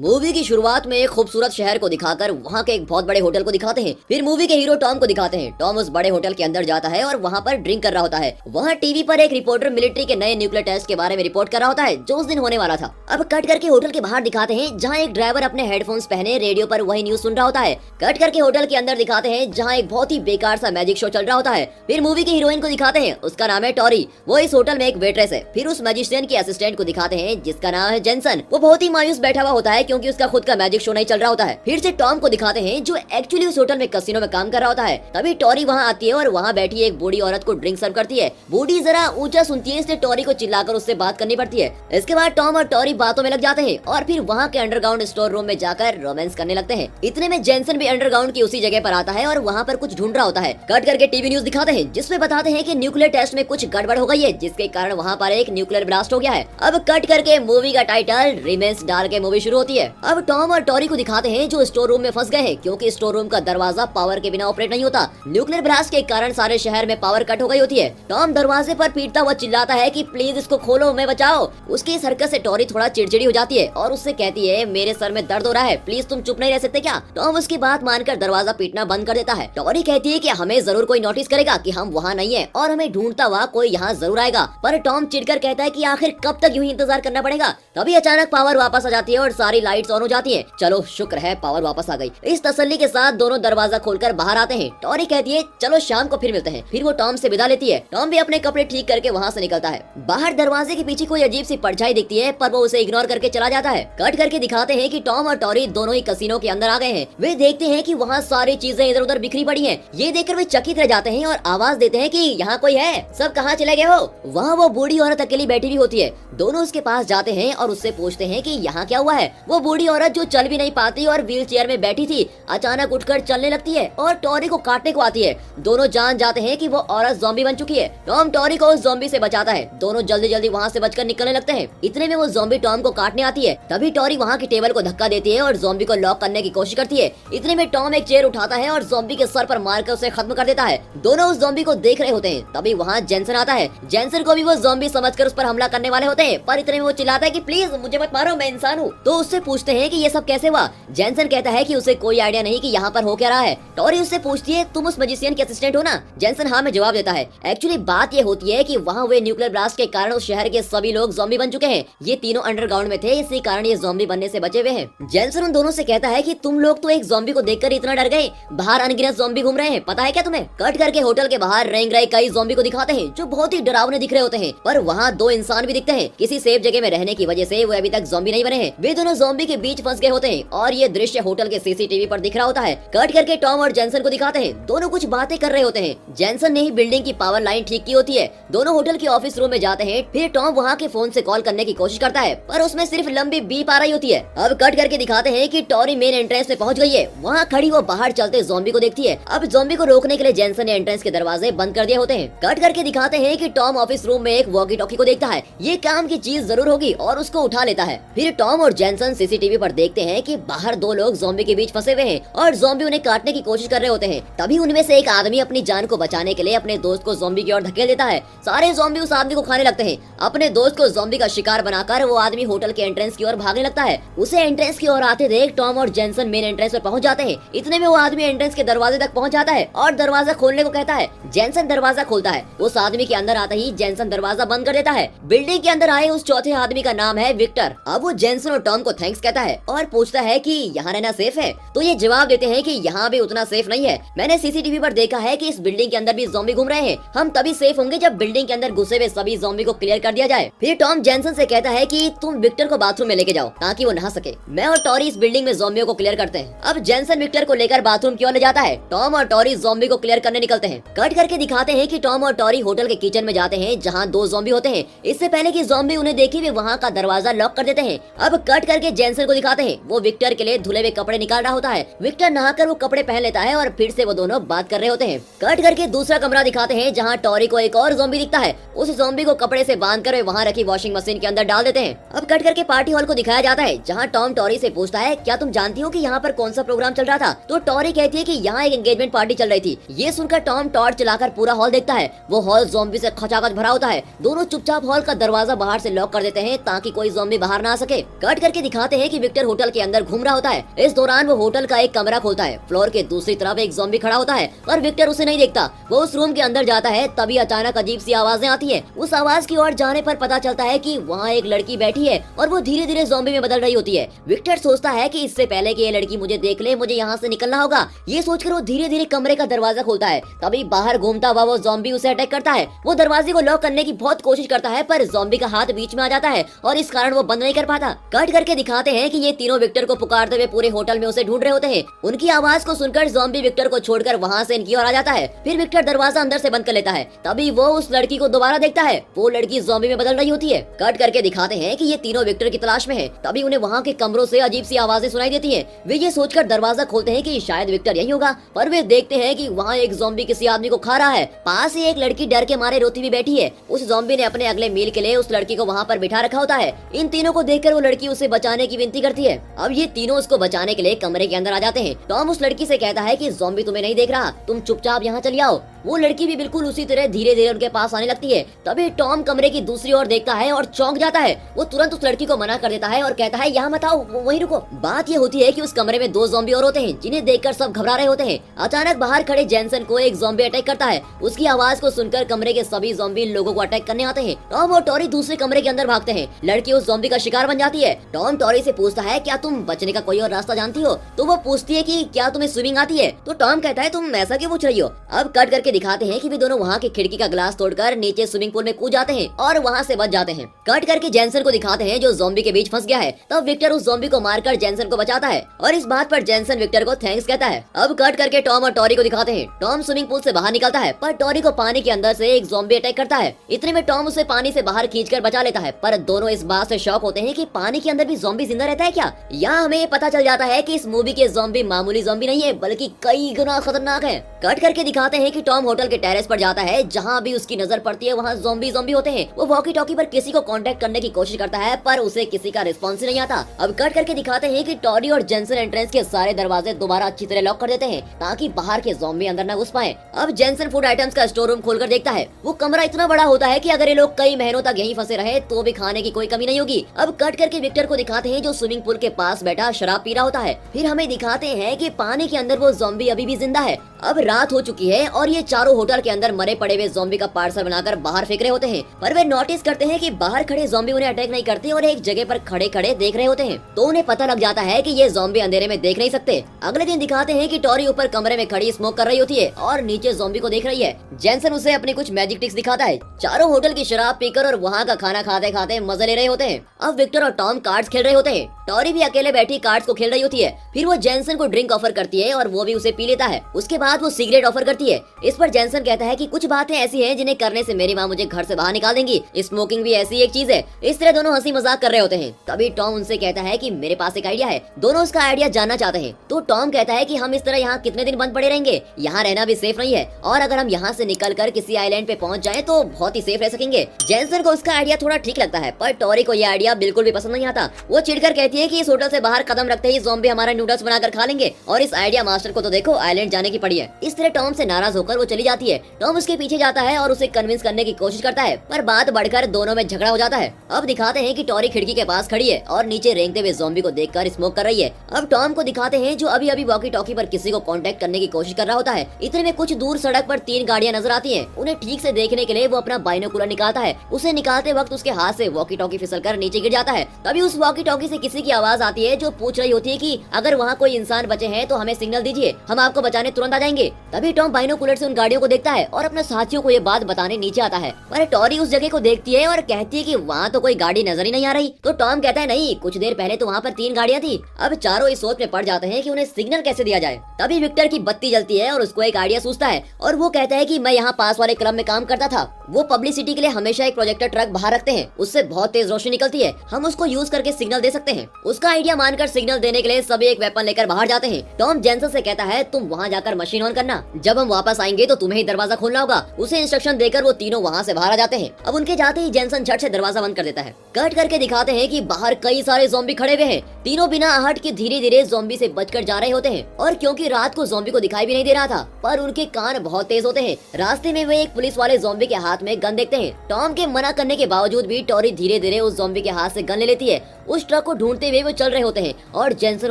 Movie की शुरुआत में एक खूबसूरत शहर को दिखाकर वहाँ के एक बहुत बड़े होटल को दिखाते हैं। फिर मूवी के हीरो टॉम को दिखाते हैं। टॉम उस बड़े होटल के अंदर जाता है और वहाँ पर ड्रिंक कर रहा होता है। वहाँ टीवी पर एक रिपोर्टर मिलिट्री के नए न्यूक्लियर टेस्ट के बारे में रिपोर्ट कर रहा होता है जो उस दिन होने वाला था। अब कट करके होटल के बाहर दिखाते हैं जहाँ एक ड्राइवर अपने हेडफोन्स पहने रेडियो पर वही न्यूज सुन रहा होता है। कट करके होटल के अंदर दिखाते हैं जहाँ एक बहुत ही बेकार सा मैजिक शो चल रहा होता है। फिर मूवी की हीरोइन को दिखाते हैं, उसका नाम है टॉरी, वो इस होटल में एक वेट्रेस है। फिर उस मैजिशियन के असिस्टेंट को दिखाते हैं जिसका नाम है जेनसन, वो बहुत ही मायूस बैठा हुआ होता है क्योंकि उसका खुद का मैजिक शो नहीं चल रहा होता है। फिर से टॉम को दिखाते हैं जो एक्चुअली उस होटल में कसिनो में काम कर रहा होता है। तभी टॉरी वहाँ आती है और वहाँ बैठी एक बूढ़ी औरत को ड्रिंक सर्व करती है। बूढ़ी जरा ऊंचा सुनती है इसलिए टॉरी को चिल्लाकर उससे बात करनी पड़ती है। इसके बाद टॉम और टॉरी बातों में लग जाते हैं और फिर वहाँ के अंडरग्राउंड स्टोर रूम में जाकर रोमांस करने लगते हैं। इतने में जेनसन भी अंडरग्राउंड की उसी जगह पर आता है और वहाँ पर कुछ ढूंढ रहा होता है। कट करके टीवी न्यूज दिखाते हैं जिसमें बताते हैं कि न्यूक्लियर टेस्ट में कुछ गड़बड़ हो गई है जिसके कारण वहाँ पर एक न्यूक्लियर ब्लास्ट हो गया है। अब कट करके मूवी का टाइटल रिमेंस डाल के मूवी शुरू होती है। अब टॉम और टॉरी को दिखाते हैं जो स्टोर रूम में फंस गए हैं क्योंकि स्टोर रूम का दरवाजा पावर के बिना ऑपरेट नहीं होता। न्यूक्लियर ब्लास्ट के कारण सारे शहर में पावर कट हो गई होती है। टॉम दरवाजे पर पीटता हुआ चिल्लाता है कि प्लीज इसको खोलो, मैं बचाओ। उसकी इस हरकत से टॉरी थोड़ा चिड़चिड़ी हो जाती है और उससे कहती है मेरे सर में दर्द हो रहा है, प्लीज तुम चुप नहीं रह सकते क्या। टॉम उसकी बात मानकर दरवाजा पीटना बंद कर देता है। टॉरी कहती है कि हमें जरूर कोई नोटिस करेगा कि हम वहाँ नहीं है और हमें ढूंढता हुआ कोई यहाँ जरूर आएगा। पर टॉम चिढ़कर कहता है कि आखिर कब तक यूं ही इंतजार करना पड़ेगा। तभी अचानक पावर वापस आ जाती है और सारी लाइट्स ऑन हो जाती है। चलो शुक्र है पावर वापस आ गई। इस तसल्ली के साथ दोनों दरवाजा खोलकर बाहर आते हैं। टॉरी कहती है चलो शाम को फिर मिलते हैं। फिर वो टॉम से विदा लेती है। टॉम भी अपने कपड़े ठीक करके वहाँ से निकलता है। बाहर दरवाजे के पीछे कोई अजीब सी परछाई दिखती है पर वो उसे इग्नोर करके चला जाता है। कट करके दिखाते हैं कि टॉम और टॉरी दोनों ही कसिनो के अंदर आ गए हैं। वे देखते हैं कि वहाँ सारी चीजें इधर उधर बिखरी पड़ी हैं। ये देखकर वे चकित रह जाते हैं और आवाज देते हैं कि यहाँ कोई है, सब कहाँ चले गए हो। वहाँ वो बूढ़ी औरत अकेली बैठी हुई होती है। दोनों उसके पास जाते हैं और उससे पूछते हैं कि यहाँ क्या हुआ है। वो बूढ़ी औरत जो चल भी नहीं पाती और व्हील चेयर में बैठी थी अचानक उठकर चलने लगती है और टॉरी को काटने को आती है। दोनों जान जाते हैं कि वो औरत ज़ॉम्बी बन चुकी है। टॉम टॉरी को उस ज़ॉम्बी से बचाता है। दोनों जल्दी जल्दी वहाँ से बचकर निकलने लगते हैं। इतने में वो ज़ॉम्बी टॉम को काटने आती है। तभी टॉरी वहाँ की टेबल को धक्का देती है और ज़ॉम्बी को लॉक करने की कोशिश करती है। इतने में टॉम एक चेयर उठाता है और ज़ॉम्बी के सर पर मारकर उसे खत्म कर देता है। दोनों उस ज़ॉम्बी को देख रहे होते हैं। तभी वहाँ जेनसन आता है। जेनसन को भी वो ज़ॉम्बी समझकर उस पर हमला करने वाले होते हैं पर इतने में वो चिल्लाता है कि प्लीज मुझे मत मारो, मैं इंसान हूँ। तो उससे पूछते हैं कि ये सब कैसे हुआ। जेनसन कहता है कि उसे कोई आइडिया नहीं कि यहाँ पर हो क्या रहा है। टॉरी उससे पूछती है तुम उस मैजिशियन के असिस्टेंट हो ना। जेनसन हाँ में जवाब देता है। एक्चुअली बात ये होती है कि वहाँ हुए न्यूक्लियर ब्लास्ट के कारण उस शहर के सभी लोग ज़ॉम्बी बन चुके हैं। ये तीनों अंडरग्राउंड में थे, इसी कारण ये ज़ॉम्बी बनने से बचे हुए हैं। जेनसन उन दोनों से कहता है कि तुम लोग तो एक ज़ॉम्बी को देखकर इतना डर गए, बाहर अनगिनत ज़ॉम्बी घूम रहे हैं, पता है क्या तुम्हें। कट करके होटल के बाहर रेंग रहे कई ज़ॉम्बी को दिखाते हैं जो बहुत ही डरावने दिख रहे होते हैं पर वहाँ दो इंसान भी दिखते हैं। किसी सेफ जगह में रहने की वजह से वो अभी तक ज़ॉम्बी नहीं बने हैं। वे दोनों ज़ॉम्बी के बीच फंस गए होते हैं और ये दृश्य होटल के सीसीटीवी पर दिख रहा होता है। कट करके टॉम और जेनसन को दिखाते हैं। दोनों कुछ बातें कर रहे होते हैं। जेनसन ने ही बिल्डिंग की पावर लाइन ठीक की होती है। दोनों होटल के ऑफिस रूम में जाते हैं। फिर टॉम वहाँ के फोन से कॉल करने की कोशिश करता है पर उसमें सिर्फ लंबी बीप आ रही होती है। अब कट करके दिखाते हैं कि टॉरी मेन एंट्रेंस में पहुंच गई है। वहाँ खड़ी वो बाहर चलते ज़ॉम्बी को देखती है। अब ज़ॉम्बी को रोकने के लिए जेनसन ने एंट्रेंस के दरवाजे बंद कर दिए होते हैं। कट करके दिखाते हैं कि टॉम ऑफिस रूम में एक वॉकी टॉकी को देखता है। ये काम की चीज जरूर होगी और उसको उठा लेता है। फिर टॉम और जेनसन सीसीटीवी पर देखते हैं कि बाहर दो लोग ज़ॉम्बी के बीच फंसे हुए हैं और ज़ॉम्बी उन्हें काटने की कोशिश कर रहे होते हैं। तभी उनमें से एक आदमी अपनी जान को बचाने के लिए अपने दोस्त को ज़ॉम्बी की ओर धकेल देता है। सारे ज़ॉम्बी उस आदमी को खाने लगते हैं। अपने दोस्त को ज़ॉम्बी का शिकार बनाकर वो आदमी होटल के एंट्रेंस की ओर भागने लगता है। उसे एंट्रेंस की ओर आते देख टॉम और जेनसन मेन एंट्रेंस पर पहुंच जाते हैं। इतने में वो आदमी एंट्रेंस के दरवाजे तक पहुंच जाता है और दरवाजा खोलने को कहता है। जेनसन दरवाजा खोलता है। उस आदमी के अंदर आते ही जेनसन दरवाजा बंद कर देता है। बिल्डिंग के अंदर आए उस चौथे आदमी का नाम है विक्टर। अब वो जेनसन और टॉम को थैंक्स कहता है और पूछता है कि यहाँ रहना सेफ है। तो ये जवाब देते हैं कि यहाँ भी उतना सेफ नहीं है। मैंने सीसीटीवी पर देखा है कि इस बिल्डिंग के अंदर भी ज़ॉम्बी घूम रहे हैं। हम तभी सेफ होंगे जब बिल्डिंग के अंदर घुसे हुए सभी ज़ॉम्बी को क्लियर कर दिया जाए। फिर टॉम जेनसन से कहता है कि तुम विक्टर को बाथरूम में लेके जाओ ताकि वो नहा सके। मैं और टॉरी इस बिल्डिंग में ज़ॉम्बियों को क्लियर करते हैं। अब जेनसन विक्टर को लेकर बाथरूम की ओर ले जाता है। टॉम और टॉरी ज़ॉम्बी को क्लियर करने निकलते हैं। कट करके दिखाते हैं कि टॉम और टॉरी होटल के किचन में जाते हैं जहाँ दो ज़ॉम्बी होते हैं। इससे पहले कि ज़ॉम्बी उन्हें देखे वे वहाँ का दरवाजा लॉक कर देते हैं। अब कट करके जेनसन को दिखाते हैं। वो विक्टर के लिए धुले हुए कपड़े निकाल रहा होता है। विक्टर नहाकर वो कपड़े पहन लेता है और फिर से वो दोनों बात कर रहे होते हैं। कट करके दूसरा कमरा दिखाते हैं जहाँ टॉरी को एक और ज़ॉम्बी दिखता है। उस ज़ॉम्बी को कपड़े से बांधकर वे वहाँ रखी वॉशिंग मशीन के अंदर डाल देते हैं। अब कट करके पार्टी हॉल को दिखाया जाता है जहाँ टॉम टॉरी से पूछता है क्या तुम जानती हो कि यहाँ पर कौन सा प्रोग्राम चल रहा था। तो टॉरी कहती है कि यहाँ एक एंगेजमेंट पार्टी चल रही थी। ये सुनकर टॉम टॉर्च चलाकर पूरा हॉल देखता है। वो हॉल ज़ॉम्बी से खचाखच भरा होता है। दोनों चुपचाप हॉल का दरवाजा बाहर से लॉक कर देते हैं ताकि कोई ज़ॉम्बी बाहर ना आ सके। कट करके दिखाते दिखाते हैं कि विक्टर होटल के अंदर घूम रहा होता है। इस दौरान वो होटल का एक कमरा खोलता है। फ्लोर के दूसरी तरफ एक ज़ॉम्बी खड़ा होता है पर विक्टर उसे नहीं देखता। वो उस रूम के अंदर जाता है, तभी अचानक अजीब सी आवाजें आती है। उस आवाज की ओर जाने पर पता चलता है कि वहाँ एक लड़की बैठी है और वो धीरे धीरे ज़ॉम्बी में बदल रही होती है। विक्टर सोचता है कि इससे पहले कि ये लड़की मुझे देख ले, मुझे यहाँ से निकलना होगा। ये सोचकर वो धीरे धीरे कमरे का दरवाजा खोलता है। तभी बाहर घूमता हुआ वो ज़ॉम्बी उसे अटैक करता है। वो दरवाजे को लॉक करने की बहुत कोशिश करता है पर ज़ॉम्बी का हाथ बीच में आ जाता है और इस कारण वो बंद नहीं कर पाता। कट करके दिखाते हैं कि ये तीनों विक्टर को पुकारते हुए पूरे होटल में उसे ढूंढ रहे होते हैं। उनकी आवाज को सुनकर ज़ॉम्बी विक्टर को छोड़कर वहाँ से इनकी ओर आ जाता है। फिर विक्टर दरवाजा अंदर से बंद कर लेता है। तभी वो उस लड़की को दोबारा देखता है। वो लड़की ज़ॉम्बी में बदल रही होती है। कट करके दिखाते हैं कि ये तीनों विक्टर की तलाश में है। तभी उन्हें वहाँ के कमरों से अजीब सी आवाजें सुनाई देती है। वे ये सोचकर दरवाजा खोलते हैं कि शायद विक्टर यही होगा, पर वे देखते हैं कि वहाँ एक ज़ॉम्बी किसी आदमी को खा रहा है। पास ही एक लड़की डर के मारे रोती हुई बैठी है। उस ज़ॉम्बी ने अपने अगले मील के लिए उस लड़की को वहाँ पर बिठा रखा होता है। इन तीनों को देखकर वो लड़की उसे बचाने की विनती करती है। अब ये तीनों उसको बचाने के लिए कमरे के अंदर आ जाते हैं। टॉम उस लड़की से कहता है कि ज़ॉम्बी तुम्हें नहीं देख रहा, तुम चुपचाप यहाँ चली आओ। वो लड़की भी बिल्कुल उसी तरह धीरे धीरे उनके पास आने लगती है। तभी टॉम कमरे की दूसरी ओर देखता है और चौंक जाता है। वो तुरंत उस लड़की को मना कर देता है और कहता है यहाँ मत आओ, वहीं रुको। बात ये होती है कि उस कमरे में दो ज़ॉम्बी और होते हैं जिन्हें देखकर सब घबरा रहे होते हैं। अचानक बाहर खड़े जेनसन को एक ज़ॉम्बी अटैक करता है। उसकी आवाज को सुनकर कमरे के सभी ज़ॉम्बी लोगों को अटैक करने आते हैं। टॉम और टॉरी दूसरे कमरे के अंदर भागते हैं। लड़की उस ज़ॉम्बी का शिकार बन जाती है। टॉम टॉरी से पूछता है क्या तुम बचने का कोई और रास्ता जानती हो? तो वो पूछती है कि क्या तुम्हें स्विमिंग आती है? तो टॉम कहता है तुम ऐसा क्यों पूछ रही हो? अब कट करके दिखाते हैं कि वे दोनों वहाँ की खिड़की का ग्लास तोड़कर नीचे स्विमिंग पूल में कूद जाते हैं और वहाँ से बच जाते हैं। कट करके जेनसन को दिखाते हैं जो ज़ॉम्बी के बीच फंस गया है। तब विक्टर उस ज़ॉम्बी को मारकर जेनसन को बचाता है और इस बात पर जेनसन विक्टर को थैंक्स कहता है। अब कट करके टॉम और टॉरी को दिखाते हैं। टॉम स्विमिंग पूल से बाहर निकलता है पर टॉरी को पानी के अंदर से एक ज़ॉम्बी अटैक करता है। इतने में टॉम उसे पानी से बाहर खींचकर बचा लेता है, पर दोनों इस बात से शॉक होते हैं कि पानी के अंदर भी ज़ॉम्बी जिंदा रहता है क्या। यहाँ हमें पता चल जाता है कि इस मूवी के ज़ॉम्बी मामूली ज़ॉम्बी नहीं है बल्कि कई गुना खतरनाक है। कट करके दिखाते हैं कि टॉम होटल के टेरेस पर जाता है। जहाँ भी उसकी नजर पड़ती है वहाँ ज़ॉम्बी होते हैं। वो वॉकी टॉकी पर किसी को कांटेक्ट करने की कोशिश करता है पर उसे किसी का रिस्पॉन्स ही नहीं आता। अब कट करके दिखाते हैं कि टॉरी और जेनसन एंट्रेंस के सारे दरवाजे दोबारा अच्छी तरह लॉक कर देते हैं ताकि बाहर के ज़ॉम्बी अंदर न घुस पाए। अब जेनसन फूड आइटम्स का स्टोर रूम खोलकर देखता है। वो कमरा इतना बड़ा होता है कि अगर ये लोग कई महीनों तक यहीं फंसे रहे तो भी खाने की कोई कमी नहीं होगी। अब कट करके विक्टर को दिखाते हैं जो स्विमिंग पूल के पास बैठा शराब पी रहा होता है। फिर हमें दिखाते हैं कि पानी के अंदर वो ज़ॉम्बी अभी भी जिंदा है। अब रात हो चुकी है और ये चारों होटल के अंदर मरे पड़े हुए ज़ॉम्बी का पार्सल बनाकर बाहर फेंक रहे होते हैं, पर वे नोटिस करते हैं कि बाहर खड़े ज़ॉम्बी उन्हें अटैक नहीं करते और एक जगह पर खड़े खड़े देख रहे होते हैं। तो उन्हें पता लग जाता है कि ये ज़ॉम्बी अंधेरे में देख नहीं सकते। अगले दिन दिखाते हैं कि टॉरी ऊपर कमरे में खड़ी स्मोक कर रही होती है और नीचे ज़ॉम्बी को देख रही है। जेनसन उसे अपनी कुछ मैजिक ट्रिक्स दिखाता है। चारों होटल की शराब पीकर और वहाँ का खाना खाते खाते मजे ले रहे होते हैं। अब विक्टर और टॉम कार्ड्स खेल रहे होते हैं। टॉरी भी अकेले बैठी कार्ड्स को खेल रही होती है। फिर वो जेनसन को ड्रिंक ऑफर करती है और वो भी उसे पी लेता है। उसके बाद वो सिगरेट ऑफर करती है। इस पर जेनसन कहता है कि कुछ बातें ऐसी हैं जिन्हें करने से मेरी माँ मुझे घर से बाहर निकाल देंगी। स्मोकिंग भी ऐसी एक चीज है। इस तरह दोनों हंसी मजाक कर रहे होते हैं। तभी टॉम उनसे कहता है कि मेरे पास एक आइडिया है। दोनों उसका आइडिया जानना चाहते हैं। तो टॉम कहता है कि हम इस तरह यहाँ कितने दिन बंद पड़े रहेंगे, यहाँ रहना भी सेफ नहीं है और अगर हम यहाँ से निकल कर किसी आइलैंड पे पहुँच जाए तो बहुत ही सेफ रह सकेंगे। जेनसन को उसका आइडिया थोड़ा ठीक लगता है पर टॉरी को यह आइडिया बिल्कुल भी पसंद नहीं आता। वो चिढ़कर कहती है कि इस होटल से बाहर कदम रखते ही ज़ॉम्बी हमारा नूडल्स बनाकर खा लेंगे और इस आइडिया मास्टर को तो देखो आइलैंड जाने की पड़ी है। इस तरह टॉम से नाराज होकर वो चली जाती है। टॉम उसके पीछे जाता है और उसे कन्विंस करने की कोशिश करता है पर बात बढ़कर दोनों में झगड़ा हो जाता है। अब दिखाते हैं कि टॉरी खिड़की के पास खड़ी है और नीचे रेंगते हुए ज़ॉम्बी को देखकर स्मोक कर रही है। अब टॉम को दिखाते हैं जो अभी अभी वॉकी टॉकी पर किसी को कांटेक्ट करने की कोशिश कर रहा होता है। इतने में कुछ दूर सड़क पर 3 गाड़ियां नजर आती हैं। उन्हें ठीक से देखने के लिए वो अपना बाइनोकुलर निकालता है। उसे निकालते वक्त उसके हाथ से वॉकी टॉकी फिसलकर नीचे गिर जाता है। तभी उस वॉकी टॉकी से किसी की आवाज आती है जो पूछ रही होती है कि अगर वहाँ कोई इंसान बचे हैं तो हमें सिग्नल दीजिए, हम आपको बचाने तुरंत आ जाएंगे। तभी टॉम बाइनोकुलर से उन गाड़ियों को देखता है और अपने साथियों को ये बात बताने नीचे आता है। पर टॉरी उस जगह को देखती है और कहती है कि वहाँ तो कोई गाड़ी नजर ही नहीं आ रही। तो टॉम कहता है नहीं, कुछ देर पहले तो वहाँ पर 3 गाड़ियाँ थी। अब चारों इस सोच में पड़ जाते हैं कि उन्हें सिग्नल कैसे दिया जाए। तभी विक्टर की बत्ती जलती है और उसको एक आइडिया सूझता है और वो कहता है कि मैं यहाँ पास वाले क्लब में काम करता था। वो पब्लिसिटी के लिए हमेशा एक प्रोजेक्टर ट्रक बाहर रखते हैं, उससे बहुत तेज रोशनी निकलती है, हम उसको यूज करके सिग्नल दे सकते हैं। उसका आइडिया मानकर सिग्नल देने के लिए सभी एक वेपन लेकर बाहर जाते हैं। टॉम जेनसन से कहता है तुम वहाँ जाकर मशीन ऑन करना, जब हम वापस आएंगे तो तुम्हें ही दरवाजा खोलना होगा। उसे इंस्ट्रक्शन देकर वो तीनों वहाँ से बाहर आ जाते हैं। अब उनके जाते ही जेनसन झट से दरवाजा बंद कर देता है। कट करके दिखाते हैं कि बाहर कई सारे ज़ॉम्बी खड़े हुए हैं। तीनों बिना आहट के धीरे धीरे ज़ॉम्बी से बचकर जा रहे होते हैं और क्योंकि रात को ज़ॉम्बी को दिखाई भी नहीं दे रहा था पर उनके कान बहुत तेज होते हैं। रास्ते में वे एक पुलिस वाले ज़ॉम्बी के हाथ में गन देखते हैं। टॉम के मना करने के बावजूद भी टॉरी धीरे धीरे उस ज़ॉम्बी के हाथ से गन ले लेती है। उस ट्रक को ढूंढते हुए वो चल रहे होते हैं और जेंसन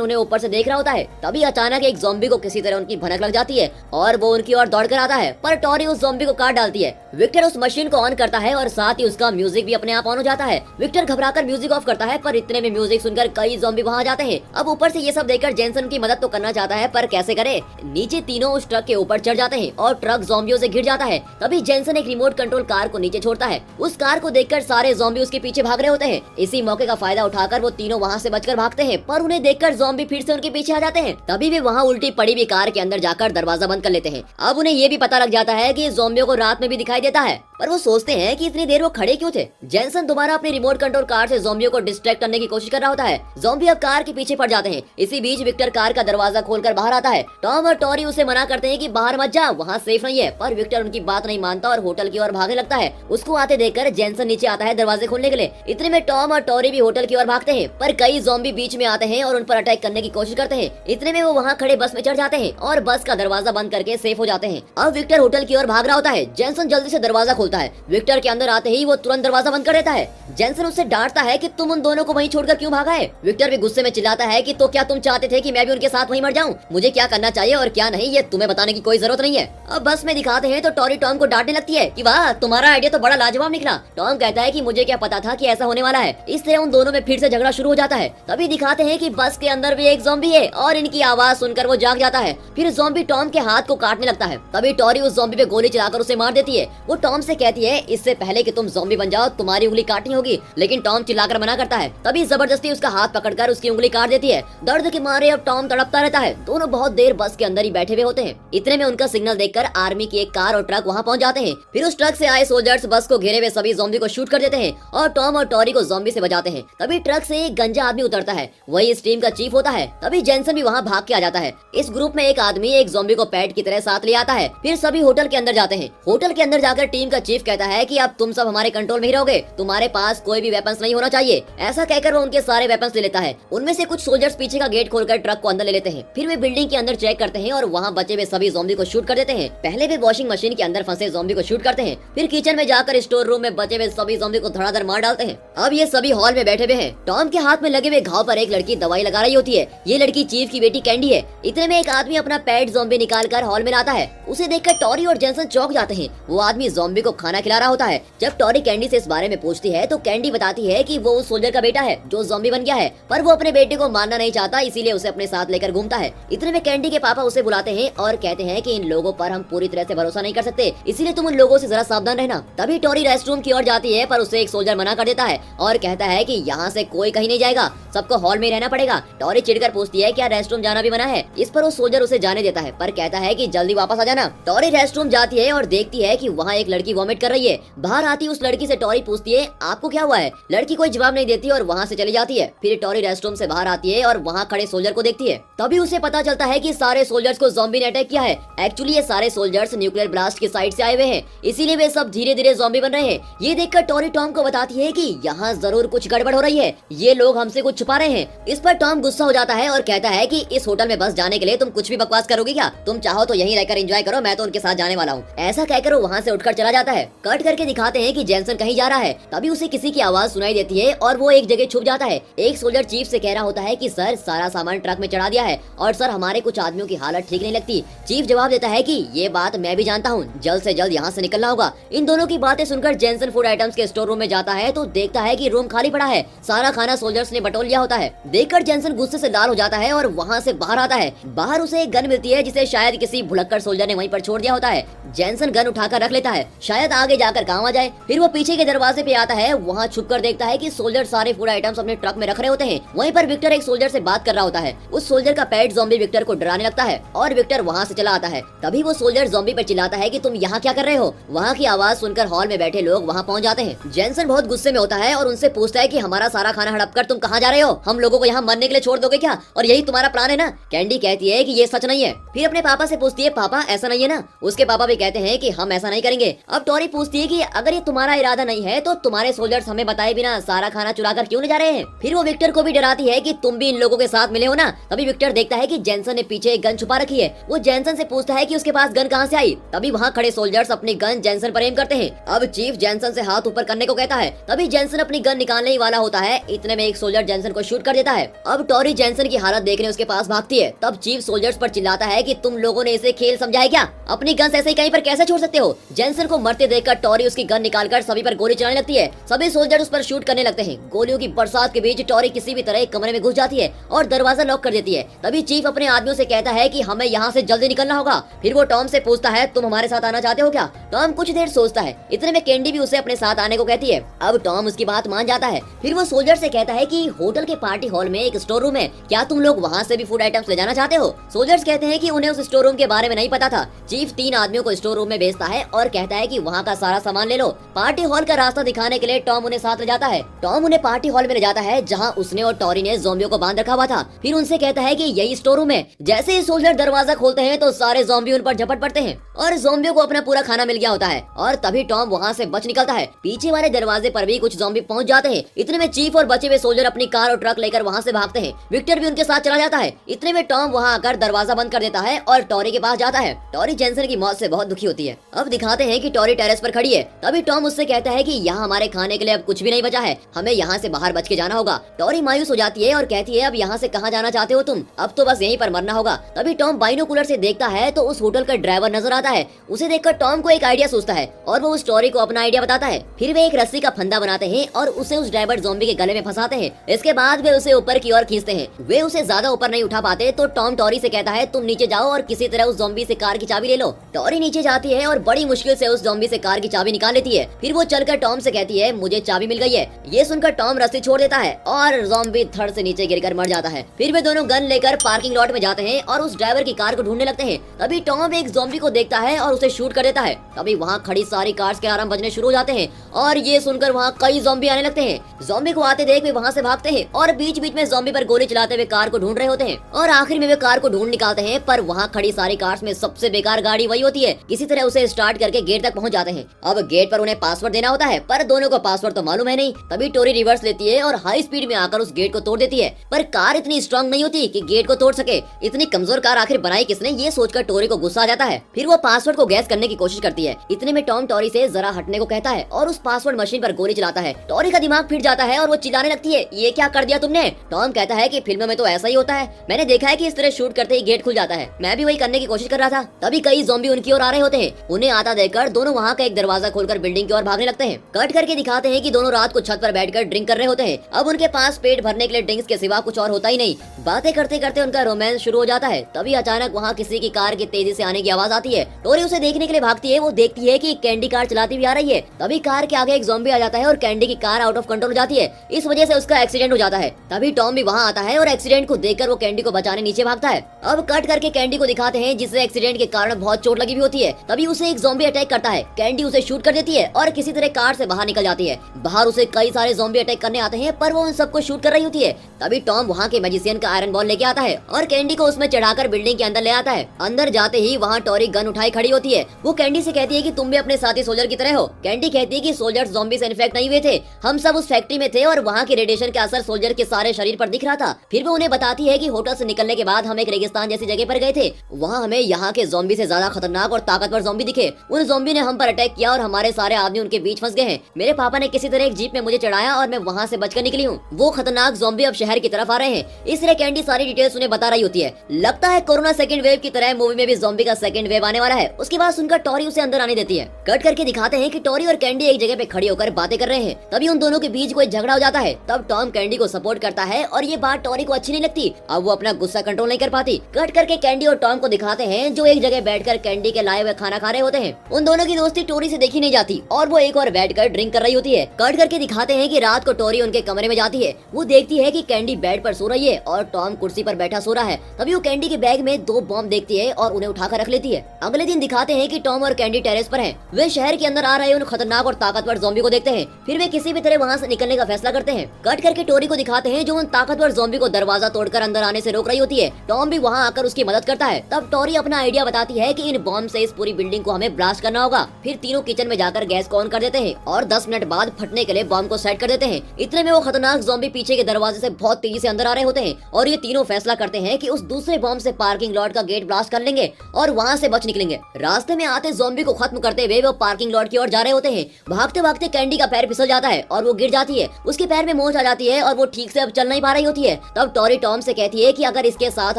उन्हें ऊपर से देख रहा होता है। तभी अचानक एक ज़ॉम्बी को किसी तरह उनकी भनक लग जाती है और वो उनकी ओर दौड़ कर आता है पर टॉरी उस ज़ॉम्बी को काट डालती है। विक्टर उस मशीन को ऑन करता है और साथ ही उसका म्यूजिक भी अपने आप ऑन हो जाता है। विक्टर घबराकर म्यूजिक ऑफ करता है पर इतने में म्यूजिक सुनकर कई ज़ॉम्बी वहां जाते हैं। अब ऊपर से ये सब देखकर जेंसन की मदद तो करना चाहता है पर कैसे करे। नीचे तीनों उस ट्रक के ऊपर चढ़ जाते हैं और ट्रक ज़ॉम्बियों से घिर जाता है। तभी जेंसन एक रिमोट कंट्रोल कार को नीचे छोड़ता है। उस कार को देखकर सारे ज़ॉम्बी उसके पीछे भाग रहे होते हैं। इसी मौके का फायदा उठाकर वो तीनों वहाँ से बचकर भागते हैं पर उन्हें देखकर ज़ॉम्बी फिर से उनके पीछे आ जाते हैं। तभी वे वहाँ उल्टी पड़ी हुई कार के अंदर जाकर दरवाजा बंद कर लेते हैं। अब उन्हें ये भी पता लग जाता है कि ज़ॉम्बियों को रात में भी दिखाई देता है पर वो सोचते हैं कि इतनी देर वो खड़े क्यों थे। जेंसन दोबारा अपनी रिमोट कंट्रोल कार से ज़ॉम्बियों को डिस्ट्रैक्ट करने की कोशिश कर रहा होता है। ज़ॉम्बी अब कार के पीछे पड़ जाते हैं। इसी बीच विक्टर कार का दरवाजा खोलकर बाहर आता है। टॉम और टॉरी उसे मना करते हैं कि बाहर मत जा, वहाँ सेफ नहीं है पर विक्टर उनकी बात नहीं मानता और होटल की ओर भागने लगता है। उसको आते देखकर जेंसन नीचे आता है दरवाजे खोलने के लिए। इतने में टॉम और टॉरी भी होटल की ओर भागते हैं पर कई ज़ॉम्बी बीच में आते हैं और उन पर अटैक करने की कोशिश करते हैं। इतने में वो वहाँ खड़े बस में चढ़ जाते हैं और बस का दरवाजा बंद करके सेफ हो जाते हैं। अब विक्टर होटल की ओर भाग रहा होता है। जेंसन जल्दी से दरवाजा खोलता है। विक्टर के अंदर आते ही वो तुरंत दरवाजा बंद कर देता है। जेंसन उससे डांटता है कि तुम उन दोनों को वहीं छोड़कर क्यों भागा है। विक्टर भी गुस्से में चिल्लाता है कि तो क्या तुम चाहते थे कि मैं भी उनके साथ वहीं मर जाऊं? मुझे क्या करना चाहिए और क्या नहीं ये तुम्हें बताने की कोई जरूरत नहीं है। अब बस में दिखाते हैं तो टॉरी टॉम को डांटने लगती है कि वाह तुम्हारा आइडिया तो बड़ा लाजवाब निकला। टॉम कहता है कि मुझे क्या पता था कि ऐसा होने वाला है। इस तरह उन दोनों में फिर से झगड़ा शुरू हो जाता है। तभी दिखाते हैं कि बस के अंदर भी एक ज़ॉम्बी है और इनकी आवाज सुनकर वो जाग जाता है। फिर ज़ॉम्बी टॉम के हाथ को काटने लगता है। तभी टॉरी उस ज़ॉम्बी पे गोली चलाकर उसे मार देती है। वो टॉम से कहती है इससे पहले कि तुम ज़ॉम्बी बन जाओ तुम्हारी उंगली काटनी होगी, लेकिन टॉम चिल्लाकर मना करता है। तभी जबरदस्ती उसका हाथ पकड़कर उसकी उंगली काट देती है। दर्द के मारे अब टॉम तड़पता रहता है। दोनों बहुत देर बस के अंदर ही बैठे हुए होते हैं। इतने में उनका सिग्नल देखकर आर्मी की एक कार और ट्रक वहाँ पहुँच जाते हैं। फिर उस ट्रक से आए सोल्जर्स बस को घेरे हुए सभी ज़ॉम्बी को शूट कर देते हैं और टॉम और टॉरी को ज़ॉम्बी से बचाते हैं। तभी ट्रक से एक गंजा आदमी उतरता है, वही इस टीम का चीफ होता है। तभी जेंसन भी वहाँ भाग के आ जाता है। इस ग्रुप में एक आदमी एक ज़ॉम्बी को पैट की तरह साथ ले आता है। फिर सभी होटल के अंदर जाते हैं। होटल के अंदर जाकर टीम का चीफ कहता है कि अब तुम सब हमारे कंट्रोल में ही रहोगे, तुम्हारे पास कोई भी वेपन्स नहीं होना चाहिए। ऐसा कहकर वो उनके सारे वेपन्स ले लेता है। उनमें से कुछ सोल्जर्स पीछे का गेट खोलकर ट्रक को अंदर ले लेते हैं। फिर वे बिल्डिंग के अंदर चेक करते हैं और वहाँ बचे हुए सभी ज़ॉम्बी को शूट कर देते हैं। पहले वे वॉशिंग मशीन के अंदर फंसे ज़ॉम्बी को शूट करते हैं। फिर किचन में जाकर स्टोर रूम में बचे हुए सभी ज़ॉम्बी को धड़ाधड़ मार डालते हैं। अब ये सभी हॉल में बैठे हुए हैं। टॉम के हाथ में लगे हुए घाव पर एक लड़की दवाई लगा रही होती है। ये लड़की चीफ की बेटी कैंडी है। इतने में एक आदमी अपना पेट ज़ॉम्बी निकालकर हॉल में लाता है। उसे देखकर टॉरी और जेंसन चौंक जाते हैं। वो आदमी ज़ॉम्बी को खाना खिला रहा होता है। जब टॉरी कैंडी से इस बारे में पूछती है तो कैंडी बताती है कि वो उस सोल्जर का बेटा है जो ज़ॉम्बी बन गया है, पर वो अपने बेटे को मारना नहीं चाहता, इसीलिए उसे अपने साथ लेकर घूमता है। इतने में कैंडी के पापा उसे बुलाते हैं और कहते हैं कि इन लोगों पर हम पूरी तरह से भरोसा नहीं कर सकते, इसीलिए तुम उन लोगों से जरा सावधान रहना। तभी टॉरी रेस्टरूम की ओर जाती है पर उसे एक सोल्जर मना कर देता है और कहता है कि यहाँ से कोई कहीं नहीं जाएगा, सबको हॉल में रहना पड़ेगा। टॉरी चिढ़कर पूछती है क्या रेस्टरूम जाना भी मना है? इस पर वो सोल्जर उसे जाने देता है पर कहता है कि जल्दी वापस आ जाना। टॉरी रेस्टरूम जाती है और देखती है कि वहाँ एक लड़की वॉमिट कर रही है। बाहर आती उस लड़की से टॉरी पूछती है आपको क्या हुआ है? लड़की कोई जवाब नहीं देती और वहाँ से चली जाती है। फिर टॉरी रेस्टरूम से बाहर आती है और वहाँ खड़े सोल्जर को देखती है। तभी उसे पता चलता है कि सारे सोल्जर्स को ज़ॉम्बी ने अटैक किया है। एक्चुअली ये सारे सोल्जर्स न्यूक्लियर ब्लास्ट की साइड से आए हुए हैं, इसीलिए वे सब धीरे धीरे ज़ॉम्बी बन रहे हैं। ये देखकर टॉरी टॉम को बताती है कि यहाँ जरूर कुछ गड़बड़ हो रही है, ये लोग हमसे कुछ छुपा रहे हैं। इस पर टॉम गुस्सा हो जाता है और कहता है कि इस होटल में बस जाने के लिए तुम कुछ भी बकवास करोगे क्या? तुम चाहो तो यहीं रहकर एंजॉय करो, मैं तो उनके साथ जाने वाला हूँ। ऐसा कहकर वो वहाँ से उठकर चला जाता है। कट करके दिखाते हैं कि जेंसन कहीं जा रहा है। तभी उसे किसी की आवाज सुनाई देती है और वो एक जगह छुप जाता है। एक सोल्जर चीफ से कह रहा होता है कि सर सारा सामान ट्रक में चढ़ा दिया है और सर हमारे कुछ आदमियों की हालत ठीक नहीं लगती। चीफ जवाब देता है कि ये बात मैं भी जानता हूँ, जल्द से जल्द यहाँ से निकलना होगा। इन दोनों की बातें सुनकर जेंसन फूड आइटम्स के स्टोर रूम में जाता है तो देखता है कि रूम खाली पड़ा है, सारा खाना सोल्जर्स ने बटोर लिया होता है। देखकर जेंसन गुस्से से लाल हो जाता है और वहाँ से बाहर आता है। बाहर उसे एक गन मिलती है जिसे शायद किसी भुलक्कड़ सोल्जर ने वहीं पर छोड़ दिया होता है। जेंसन गन उठाकर रख लेता है, शायद आगे जाकर काम आ जाए। फिर वो पीछे के दरवाजे पे आता है, वहाँ छुपकर देखता है कि सोल्जर सारे फूड आइटम्स अपने ट्रक में रख रहे होते हैं। वहीं पर विक्टर एक सोल्जर से बात कर रहा होता है। उस सोल्जर का पेट ज़ॉम्बी विक्टर को डराने लगता है और विक्टर वहाँ से चला आता है। तभी वो सोल्जर ज़ॉम्बी पर चिल्लाता है कि तुम यहाँ क्या कर रहे हो? वहाँ की आवाज सुनकर हॉल में बैठे लोग वहाँ पहुँच जाते हैं। जेंसन बहुत गुस्से में होता है और उनसे पूछता है कि हमारा सारा खाना हड़प कर तुम कहाँ जा रहे हो? हम लोगों को यहाँ मरने के लिए छोड़ दोगे क्या? और यही तुम्हारा प्लान है ना? कैंडी कहती है कि ये सच नहीं है। फिर अपने पापा से पूछती है पापा ऐसा नहीं है ना? उसके पापा भी कहते हैं कि हम ऐसा नहीं करेंगे। अब टॉरी पूछती है कि अगर ये तुम्हारा इरादा नहीं है तो तुम्हारे सोल्जर्स हमें बताए बिना सारा खाना चुरा कर क्यों ले जा रहे हैं? फिर वो विक्टर को भी विक्टर आती है कि तुम भी इन लोगों के साथ मिले हो ना। तभी विक्टर देखता है कि जेंसन ने पीछे एक गन छुपा रखी है। वो जेंसन से पूछता है कि उसके पास गन कहां से आई। तभी वहां खड़े सोल्जर्स अपनी गन जेंसन पर एम करते हैं। अब चीफ जेंसन से हाथ ऊपर करने को कहता है। तभी जेंसन अपनी गन निकालने ही वाला होता है, इतने में एक सोल्जर जेंसन को शूट कर देता है। अब टॉरी जेंसन की हालत देखने उसके पास भागती है। तब चीफ सोल्जर्स पर चिल्लाता है कि तुम लोगों ने इसे खेल समझा है क्या? अपनी गन ऐसे ही कहीं पर कैसे छोड़ सकते हो? जेंसन को मरते देखकर टॉरी उसकी गन निकालकर सभी पर गोली चलाने लगती है। सभी सोल्जर्स उस पर शूट करने लगते हैं। गोलियों की बरसात के बीच टॉरी किसी भी तरह एक कमरे में घुस जाती है और दरवाजा लॉक कर देती है। तभी चीफ अपने आदमियों से कहता है कि हमें यहाँ से जल्दी निकलना होगा। फिर वो टॉम से पूछता है, तुम हमारे साथ आना चाहते हो क्या? टॉम कुछ देर सोचता है। इतने में कैंडी भी उसे अपने साथ आने को कहती है। अब टॉम उसकी बात मान जाता है। फिर वो सोल्जर से कहता है कि होटल के पार्टी हॉल में एक स्टोर रूम है, क्या तुम लोग वहाँ से भी फूड आइटम्स ले जाना चाहते हो? सोल्जर्स कहते हैं कि उन्हें उस स्टोर रूम के बारे में नहीं पता था। चीफ 3 आदमियों को स्टोर रूम में भेजता है और कहता है कि वहाँ का सारा सामान ले लो। पार्टी हॉल का रास्ता दिखाने के लिए टॉम उन्हें साथ ले जाता है। टॉम उन्हें पार्टी हॉल में ले जाता है जहाँ उसने और टॉरी ने ज़ॉम्बियों को बांध रखा हुआ था। फिर उनसे कहता है कि यही स्टोर रूम है। जैसे ही सोल्जर दरवाजा खोलते हैं तो सारे ज़ॉम्बी उन पर झपट पड़ते हैं और ज़ॉम्बियों को अपना पूरा खाना मिल गया होता है। और तभी टॉम वहाँ से बच निकलता है। पीछे वाले दरवाजे पर भी कुछ ज़ॉम्बी पहुँच जाते हैं। इतने में चीफ और बचे हुए सोल्जर अपनी कार और ट्रक लेकर वहाँ से भागते हैं। विक्टर भी उनके साथ चला जाता है। इतने में टॉम वहाँ आकर दरवाजा बंद कर देता है और टॉरी के पास जाता है। टॉरी जेंसन की मौत से बहुत दुखी होती है। अब दिखाते हैं कि टॉरी टेरेस पर खड़ी है। तभी टॉम उससे कहता है कि यहाँ हमारे खाने के लिए अब कुछ भी नहीं बचा है, हमें यहाँ से बाहर बच के जाना होगा। टॉरी मायूस हो जाती है और कहती है, अब यहाँ से कहाँ जाना चाहते हो तुम? अब तो बस यहीं पर मरना होगा। तभी टॉम बाइनोकुलर से देखता है तो उस होटल का ड्राइवर नजर आता है। उसे देखकर टॉम को एक आइडिया सोचता है और वो उस टॉरी को अपना आइडिया बताता है। फिर वे एक रस्सी का फंदा बनाते हैं और उसे उस ड्राइवर ज़ॉम्बी के गले में फंसाते हैं। इसके बाद वे उसे ऊपर की ओर खींचते हैं। वे उसे ज्यादा ऊपर नहीं उठा पाते तो टॉम टॉरी से कहता है, तुम नीचे जाओ और किसी तरह उस ज़ॉम्बी से कार की चाबी ले लो। टॉरी नीचे जाती है और बड़ी मुश्किल से उस ज़ॉम्बी से कार की चाबी निकाल लेती है। फिर वो चलकर टॉम से कहती है, मुझे चाबी मिल गई है। ये सुनकर टॉम रस्सी छोड़ देता है और ज़ॉम्बी थड़ से नीचे गिरकर मर जाता है। फिर वे दोनों गन लेकर पार्किंग लॉट में जाते हैं और उस ड्राइवर की कार को ढूंढने लगते हैं। तभी टॉम एक ज़ॉम्बी को देखता है और उसे शूट कर देता है। तभी वहाँ खड़ी सारी कार्स के अलार्म बजने शुरू हो जाते हैं और ये सुनकर वहाँ कई ज़ॉम्बी आने लगते हैं। ज़ॉम्बी को आते देख वे वहाँ से भागते हैं और बीच बीच में ज़ॉम्बी पर गोली चलाते हुए कार को ढूंढ रहे होते हैं और आखिर में वे कार को ढूंढ निकालते हैं। पर वहाँ खड़ी सारी कार्स में सबसे बेकार गाड़ी वही होती है। किसी तरह उसे स्टार्ट करके गेट तक पहुँच जाते हैं। अब गेट पर उन्हें पासवर्ड देना होता है पर दोनों को पासवर्ड तो मालूम है नहीं। तभी टोरी रिवर्स लेती है और हाई स्पीड में आकर उस गेट को तोड़ देती है। पर कार इतनी स्ट्रांग नहीं होती कि गेट को तोड़ सके। इतनी कमजोर कार आखिर बनाई किसने, ये सोचकर टोरी को गुस्सा आ जाता है। फिर वो पासवर्ड को गैस करने की कोशिश करती है। इतने में टॉम टोरी से जरा हटने को कहता है और उस पासवर्ड मशीन पर गोली चलाता है। टोरी का दिमाग फिर जाता है और वो चिल्लाने लगती है, ये क्या कर दिया तुमने? टॉम कहता है कि फिल्मों में तो ऐसा ही होता है, मैंने देखा है कि इस तरह शूट करते ही गेट खुल जाता है, मैं भी वही करने की कोशिश कर रहा था। तभी कई ज़ॉम्बी उनकी ओर आ रहे होते हैं। उन्हें आता देखकर दोनों वहाँ का एक दरवाजा खोलकर बिल्डिंग की ओर भागने लगते हैं। कट करके दिखाते हैं कि दोनों रात को छत पर बैठकर ड्रिंक कर रहे होते हैं। अब उनके पास पेट भरने के लिए ड्रिंक्स के सिवा कुछ और होता ही नहीं। बातें करते करते उनका रोमांस शुरू हो जाता है। तभी अचानक वहाँ किसी की कार की तेजी से आने की आवाज आती है। टोरी उसे देखने के लिए भागती है। वो देखती है कि कैंडी कार चलाती हुई आ रही है। तभी कार के आगे एक ज़ॉम्बी आ जाता है और कैंडी की कार आउट ऑफ कंट्रोल हो जाती है। इस वजह से उसका एक्सीडेंट हो जाता है। तभी टॉम भी वहाँ आता है और एक्सीडेंट को देखकर वो कैंडी को बचाने नीचे भागता है। अब कट करके कैंडी को दिखाते हैं जिसे एक्सीडेंट के कारण बहुत चोट लगी हुई होती है। तभी उसे एक ज़ॉम्बी अटैक करता है। कैंडी उसे शूट कर देती है और किसी तरह कार से बाहर निकल जाती है। बाहर उसे कई सारे ज़ॉम्बी अटैक करने आते हैं पर वो उन सबको शूट कर रही होती है। तभी टॉम वहाँ के मैजिशियन का आयरन बॉल लेके आता है और कैंडी को उसमें चढ़ाकर बिल्डिंग के अंदर ले आता है। अंदर जाते ही वहाँ टोरी गन उठाई खड़ी होती है। वो कैंडी से कहती है कि तुम भी अपने साथी सोल्जर की तरह हो। कैंडी कहती है कि सोल्जर्स ज़ॉम्बी से इन्फेक्ट नहीं हुए थे, हम सब उस फैक्ट्री में थे और वहाँ के रेडिएशन का असर सोल्जर के सारे शरीर पर दिख रहा था। फिर वो उन्हें बताती है कि होटल से निकलने के बाद हम एक रेगिस्तान जैसी जगह पर गए थे। वहाँ हमें यहाँ के ज़ॉम्बी से ज्यादा खतरनाक और ताकतवर ज़ॉम्बी दिखे। उन ज़ॉम्बी ने हम पर अटैक किया और हमारे सारे आदमी उनके बीच फंस गए हैं। मेरे पापा ने किसी तरह एक जीप में मुझे चढ़ाया और मैं वहाँ से बचकर निकली हूँ। वो खतरनाक ज़ॉम्बी अब शहर की तरफ आ रहे हैं। इस तरह कैंडी सारी डिटेल्स उन्हें बता रही होती है। लगता है कोरोना सेकंड वेव की तरह मूवी में भी ज़ॉम्बी का सेकंड वेव आने वाला है। उसकी बात सुनकर टोरी उसे अंदर आने देती है। कट करके दिखाते हैं कि टोरी और कैंडी एक जगह पे खड़ी होकर बातें कर रहे हैं। तभी उन दोनों के बीच कोई झगड़ा हो जाता है। तब टॉम कैंडी को सपोर्ट करता है और ये बात टोरी को अच्छी नहीं लगती। अब वो अपना गुस्सा कंट्रोल नहीं कर पाती। कट करके कैंडी और टॉम को दिखाते हैं जो एक जगह बैठकर कैंडी के लाए हुए खाना खा रहे होते हैं। उन दोनों की दोस्ती टोरी से देखी नहीं जाती और वो एक और बैठकर ड्रिंक कर रही होती है। कट करके दिखाते हैं कि रात को टोरी उनके कमरे में जाती है। वो देखती है कि कैंडी बेड पर सो रही है और टॉम कुर्सी पर बैठा सो रहा है। तभी वो कैंडी के बैग में 2 बॉम्ब देखती है और उन्हें उठाकर रख लेती है। अगले दिन दिखाते हैं कि टॉम और कैंडी टेरेस पर हैं। वे शहर के अंदर आ रहे उन खतरनाक और ताकतवर ज़ॉम्बी को देखते हैं। फिर वे किसी भी तरह वहाँ से निकलने का फैसला करते हैं। कट करके टोरी को दिखाते हैं जो उन ताकतवर ज़ॉम्बी को दरवाजा तोड़कर अंदर आने से रोक रही होती है। टॉम भी वहाँ आकर उसकी मदद करता है। तब टोरी अपना आइडिया बताती है है कि इन बॉम्ब से इस पूरी बिल्डिंग को हमें ब्लास्ट करना होगा। फिर तीनों किचन में जाकर गैस को ऑन कर देते हैं और 10 मिनट बाद फटने के लिए बॉम्ब को सेट कर देते हैं। इतने में वो खतरनाक ज़ॉम्बी पीछे के दरवाजे से बहुत तेजी से अंदर आ रहे होते हैं और ये तीनों फैसला करते हैं कि उस दूसरे बॉम्ब से पार्किंग लॉट का गेट ब्लास्ट कर लेंगे और वहाँ से बच निकलेंगे। रास्ते में आते ज़ॉम्बी को खत्म करते हुए वो पार्किंग लॉट की ओर जा रहे होते हैं। भागते भागते कैंडी का पैर फिसल जाता है और वो गिर जाती है। उसके पैर में मोच आ जाती है और वो ठीक से अब चल नहीं पा रही होती है। तब टॉरी टॉम से कहती है कि अगर इसके साथ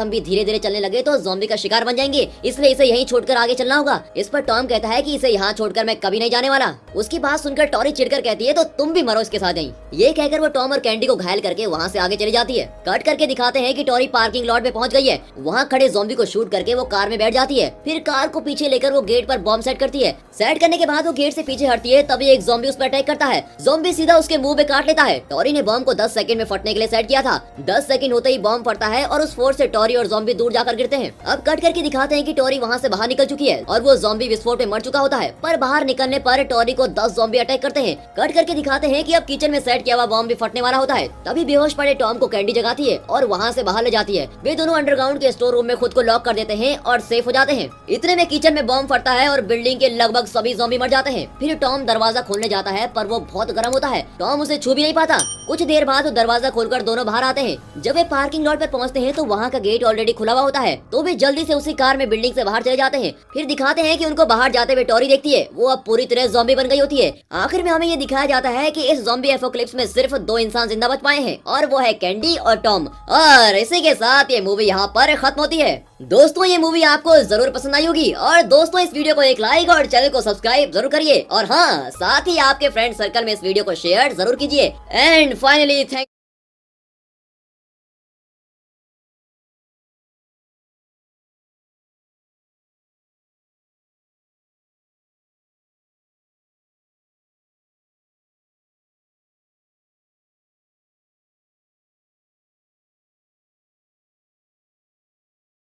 हम भी धीरे धीरे चलने लगे तो ज़ॉम्बी का शिकार बन जाएंगे, इसलिए इसे यहीं छोड़कर आगे चलना होगा। इस पर टॉम कहता है कि इसे यहाँ छोड़कर मैं कभी नहीं जाने वाला। उसकी बात सुनकर टॉरी चिढ़कर कहती है तो तुम भी मरो इसके साथ यहीं। ये कहकर वो टॉम और कैंडी को घायल करके वहाँ से आगे चली जाती है। कट करके दिखाते हैं कि टॉरी पार्किंग लॉट में पहुंच गई है। वहाँ खड़े ज़ॉम्बी को शूट करके वो कार में बैठ जाती है। फिर कार को पीछे लेकर वो गेट पर बॉम्ब सेट करती है। सेट करने के बाद वो गेट से पीछे हटती है, तभी एक ज़ॉम्बी उस पर अटैक करता है। ज़ॉम्बी सीधा उसके मुंह में काट लेता है। टॉरी ने बॉम्ब को 10 सेकंड में फटने के लिए सेट किया था। 10 सेकंड होते ही बॉम्ब फटता है और उस फोर्स से टॉरी और ज़ॉम्बी दूर जाकर गिरते हैं। अब कट करके दिखाते हैं कि टॉरी वहाँ से बाहर निकल चुकी है और वो ज़ॉम्बी विस्फोट में मर चुका होता है। पर बाहर निकलने पर टॉरी को 10 ज़ॉम्बी अटैक करते हैं। कट करके दिखाते हैं कि अब किचन में सेट किया हुआ बॉम्ब भी फटने वाला होता है। तभी बेहोश पड़े टॉम को कैंडी जगाती है और वहाँ से बाहर ले जाती है। वे दोनों अंडरग्राउंड के स्टोर रूम में खुद को लॉक कर देते हैं और सेफ हो जाते हैं। इतने में किचन में बॉम्ब फटता है और बिल्डिंग के लगभग सभी ज़ॉम्बी मर जाते हैं। फिर टॉम दरवाजा खोलने जाता है पर वो बहुत गर्म होता है। टॉम उसे छू भी नहीं पाता। कुछ देर बाद वो दरवाजा खोलकर दोनों बाहर आते हैं। जब वे पार्किंग लॉट पर पहुंचते हैं तो वहाँ का गेट ऑलरेडी खुला हुआ होता है, तो वे जल्दी से उसी कार में बिल्डिंग से बाहर चले जाते हैं। फिर दिखाते हैं कि उनको बाहर जाते हुए टॉरी देखती है। वो अब पूरी तरह ज़ॉम्बी बन गई होती है। आखिर में हमें ये दिखाया जाता है कि इस ज़ॉम्बी एपोकलिप्स में सिर्फ 2 इंसान जिंदा बच पाए हैं और वो है कैंडी और टॉम। और इसी के साथ ये मूवी यहाँ पर खत्म होती है। दोस्तों ये मूवी आपको जरूर पसंद आई होगी और दोस्तों इस वीडियो को एक लाइक और चैनल को सब्सक्राइब जरूर करिए और हाँ साथ ही आपके फ्रेंड सर्कल में इस वीडियो को शेयर जरूर कीजिए। And finally thank